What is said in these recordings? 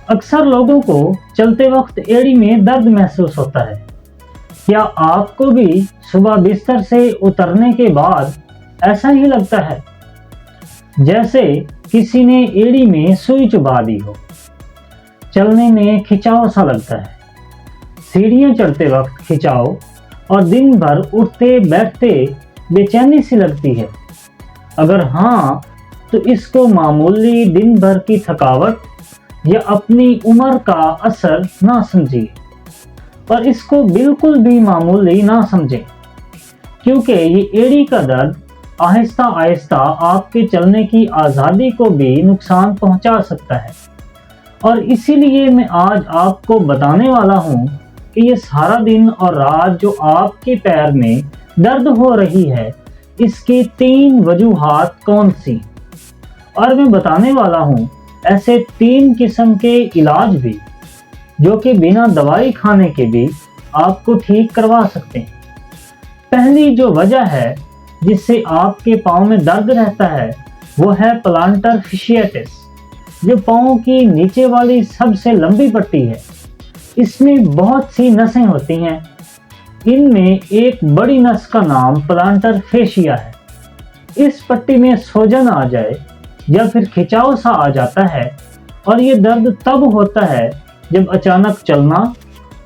अक्सर लोगों को चलते वक्त एड़ी में दर्द महसूस होता है। क्या आपको भी सुबह बिस्तर से उतरने के बाद ऐसा ही लगता है जैसे किसी ने एड़ी में सुई चुभा दी हो? चलने में खिंचाव सा लगता है, सीढ़ियां चढ़ते वक्त खिंचाव और दिन भर उठते बैठते बेचैनी सी लगती है। अगर हाँ, तो इसको मामूली दिन भर की थकावट या अपनी उम्र का असर ना समझिए और इसको बिल्कुल भी मामूली ना समझें, क्योंकि ये एड़ी का दर्द आहिस्ता आहिस्ता आपके चलने की आज़ादी को भी नुकसान पहुंचा सकता है। और इसीलिए मैं आज आपको बताने वाला हूं कि ये सारा दिन और रात जो आपके पैर में दर्द हो रही है, इसकी 3 वजूहात कौन सी, और मैं बताने वाला हूं ऐसे 3 किस्म के इलाज भी जो कि बिना दवाई खाने के भी आपको ठीक करवा सकते हैं। पहली जो वजह है जिससे आपके पाँव में दर्द रहता है वो है प्लांटर fasciitis, जो पाँव की नीचे वाली सबसे लंबी पट्टी है। इसमें बहुत सी नसें होती हैं। इनमें एक बड़ी नस का नाम प्लांटर फेशिया है। इस पट्टी में सूजन आ जाए या फिर खिंचाव सा आ जाता है और ये दर्द तब होता है जब अचानक चलना,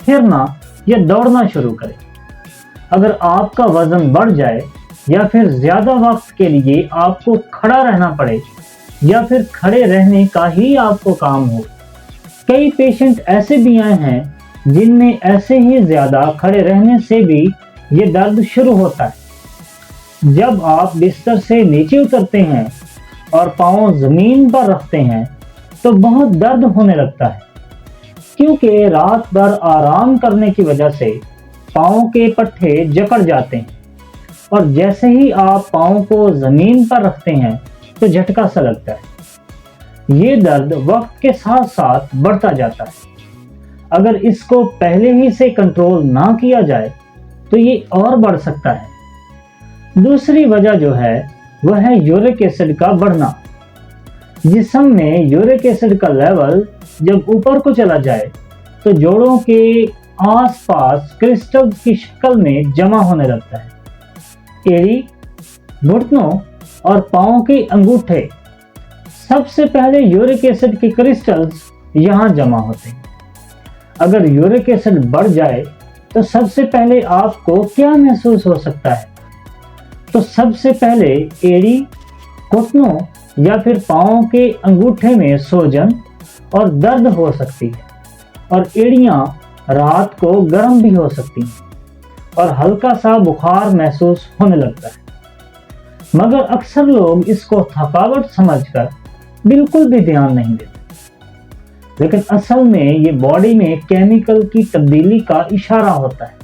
फिरना या दौड़ना शुरू करें। अगर आपका वजन बढ़ जाए या फिर ज़्यादा वक्त के लिए आपको खड़ा रहना पड़े या फिर खड़े रहने का ही आपको काम हो। कई पेशेंट ऐसे भी आए हैं जिनमें ऐसे ही ज़्यादा खड़े रहने से भी ये दर्द शुरू होता है। जब आप बिस्तर से नीचे उतरते हैं और पाँव ज़मीन पर रखते हैं तो बहुत दर्द होने लगता है, क्योंकि रात भर आराम करने की वजह से पाँव के पट्टे जकड़ जाते हैं और जैसे ही आप पाँव को ज़मीन पर रखते हैं तो झटका सा लगता है। ये दर्द वक्त के साथ साथ बढ़ता जाता है। अगर इसको पहले ही से कंट्रोल ना किया जाए तो ये और बढ़ सकता है। दूसरी वजह जो है वह है यूरिक एसिड का बढ़ना। जिस्म में यूरिक एसिड का लेवल जब ऊपर को चला जाए तो जोड़ों के आसपास क्रिस्टल्स की शक्ल में जमा होने लगता है। एड़ी, घुटनों और पाँव के अंगूठे, सबसे पहले यूरिक एसिड के क्रिस्टल्स यहाँ जमा होते हैं। अगर यूरिक एसिड बढ़ जाए तो सबसे पहले आपको क्या महसूस हो सकता है? तो सबसे पहले एड़ी, घुटनों या फिर पाँव के अंगूठे में सूजन और दर्द हो सकती है और एड़ियाँ रात को गर्म भी हो सकती हैं और हल्का सा बुखार महसूस होने लगता है। मगर अक्सर लोग इसको थकावट समझकर बिल्कुल भी ध्यान नहीं देते, लेकिन असल में ये बॉडी में केमिकल की तब्दीली का इशारा होता है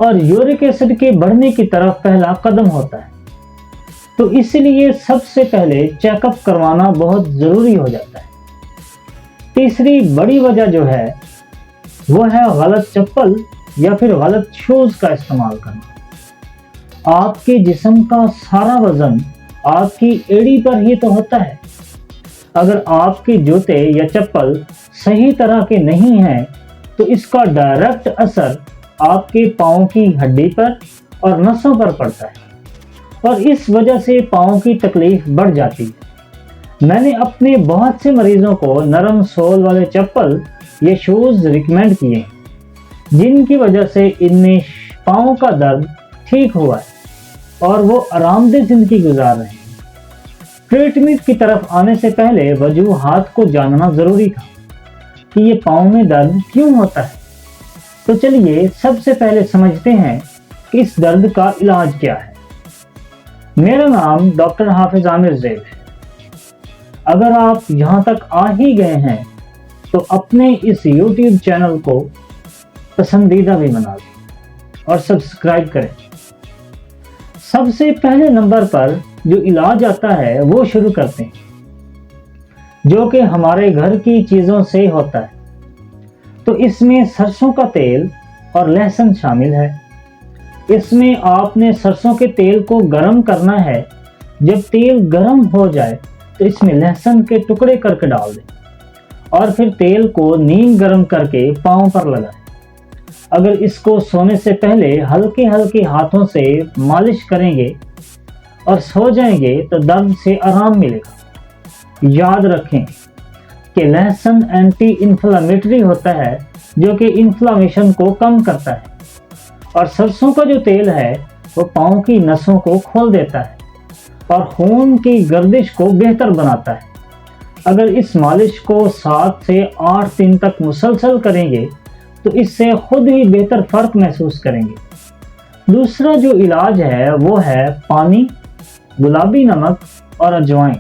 और यूरिक एसिड के बढ़ने की तरफ पहला कदम होता है। तो इसलिए सबसे पहले चेकअप करवाना बहुत ज़रूरी हो जाता है। तीसरी बड़ी वजह जो है वो है गलत चप्पल या फिर गलत शूज़ का इस्तेमाल करना। आपके जिस्म का सारा वज़न आपकी एड़ी पर ही तो होता है। अगर आपके जूते या चप्पल सही तरह के नहीं हैं तो इसका डायरेक्ट असर आपके पाँव की हड्डी पर और नसों पर पड़ता है और इस वजह से पाँव की तकलीफ बढ़ जाती है। मैंने अपने बहुत से मरीजों को नरम सोल वाले चप्पल या शूज़ रिकमेंड किए हैं, जिनकी वजह से इनमें पाँव का दर्द ठीक हुआ है और वो आरामदेह ज़िंदगी गुजार रहे हैं। ट्रीटमेंट की तरफ आने से पहले वजूहात को जानना ज़रूरी था कि ये पाँव में दर्द क्यों होता है। तो चलिए सबसे पहले समझते हैं कि इस दर्द का इलाज क्या है। मेरा नाम डॉक्टर हाफिज आमिर ज़ैद है। अगर आप यहाँ तक आ ही गए हैं तो अपने इस YouTube चैनल को पसंदीदा भी बना दें और सब्सक्राइब करें। सबसे पहले नंबर पर जो इलाज आता है वो शुरू करते हैं, जो कि हमारे घर की चीज़ों से होता है। तो इसमें सरसों का तेल और लहसुन शामिल है। इसमें आपने सरसों के तेल को गर्म करना है। जब तेल गर्म हो जाए तो इसमें लहसुन के टुकड़े करके डाल दें और फिर तेल को नीम गर्म करके पाँव पर लगाएं। अगर इसको सोने से पहले हल्के हल्के हाथों से मालिश करेंगे और सो जाएंगे तो दर्द से आराम मिलेगा। याद रखें कि लहसुन एंटी इन्फ्लामेटरी होता है जो कि इन्फ्लामेशन को कम करता है, और सरसों का जो तेल है वो पाँव की नसों को खोल देता है और खून की गर्दिश को बेहतर बनाता है। अगर इस मालिश को 7 से 8 दिन तक मुसलसल करेंगे तो इससे खुद ही बेहतर फर्क महसूस करेंगे। दूसरा जो इलाज है वो है पानी, गुलाबी नमक और अजवाइन।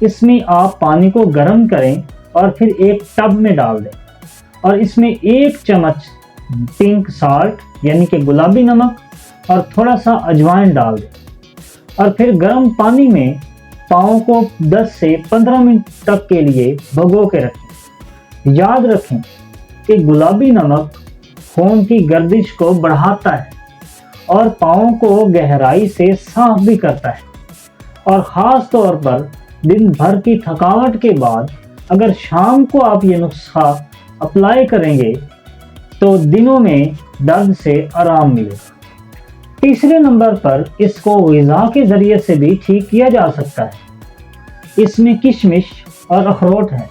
इसमें आप पानी को गर्म करें और फिर एक टब में डाल दें और इसमें 1 चम्मच पिंक साल्ट यानी कि गुलाबी नमक और थोड़ा सा अजवाइन डाल दें और फिर गर्म पानी में पाँव को 10 से 15 मिनट तक के लिए भिगो के रखें। याद रखें कि गुलाबी नमक खून की गर्दिश को बढ़ाता है और पाँव को गहराई से साफ भी करता है, और ख़ास तौर पर दिन भर की थकावट के बाद अगर शाम को आप ये नुस्खा अप्लाई करेंगे तो दिनों में दर्द से आराम मिलेगा। तीसरे नंबर पर इसको ग़िज़ा के ज़रिए से भी ठीक किया जा सकता है। इसमें किशमिश और अखरोट है।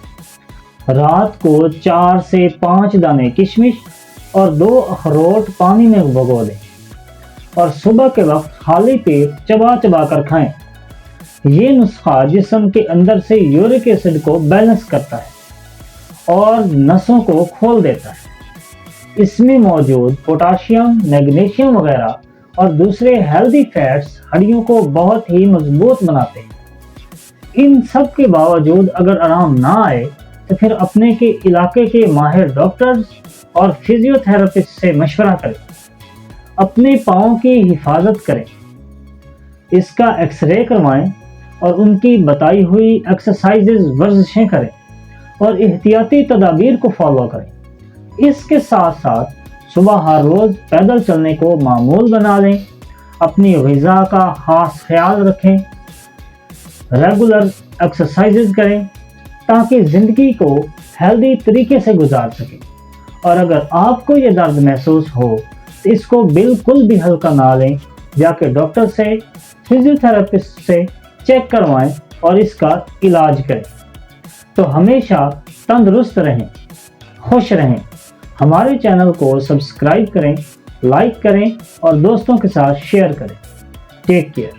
रात को 4 से 5 दाने किशमिश और 2 अखरोट पानी में भिगो दें और सुबह के वक्त खाली पेट चबा चबा कर खाएं। ये नुस्खा जिस्म के अंदर से यूरिक एसिड को बैलेंस करता है और नसों को खोल देता है। इसमें मौजूद पोटाशियम, मैग्नीशियम वगैरह और दूसरे हेल्दी फैट्स हड्डियों को बहुत ही मजबूत बनाते हैं। इन सब के बावजूद अगर आराम ना आए तो फिर अपने के इलाके के माहिर डॉक्टर्स और फिजियोथेरेपिस्ट से मशवरा करें। अपने पाँव की हिफाजत करें, इसका एक्सरे करवाएं और उनकी बताई हुई एक्सरसाइजेज वर्जिशें करें और एहतियाती तदाबीर को फॉलो करें। इसके साथ साथ सुबह हर रोज़ पैदल चलने को मामूल बना लें। अपनी ग़िज़ा का ख़ास ख्याल रखें, रेगुलर एक्सरसाइजेज करें ताकि ज़िंदगी को हेल्दी तरीके से गुजार सकें। और अगर आपको ये दर्द महसूस हो तो इसको बिल्कुल भी हल्का ना लें, जाके डॉक्टर से, फिजियोथेरेपिस्ट से चेक करवाएं और इसका इलाज करें। तो हमेशा तंदुरुस्त रहें, खुश रहें। हमारे चैनल को सब्सक्राइब करें, लाइक करें और दोस्तों के साथ शेयर करें। Take care.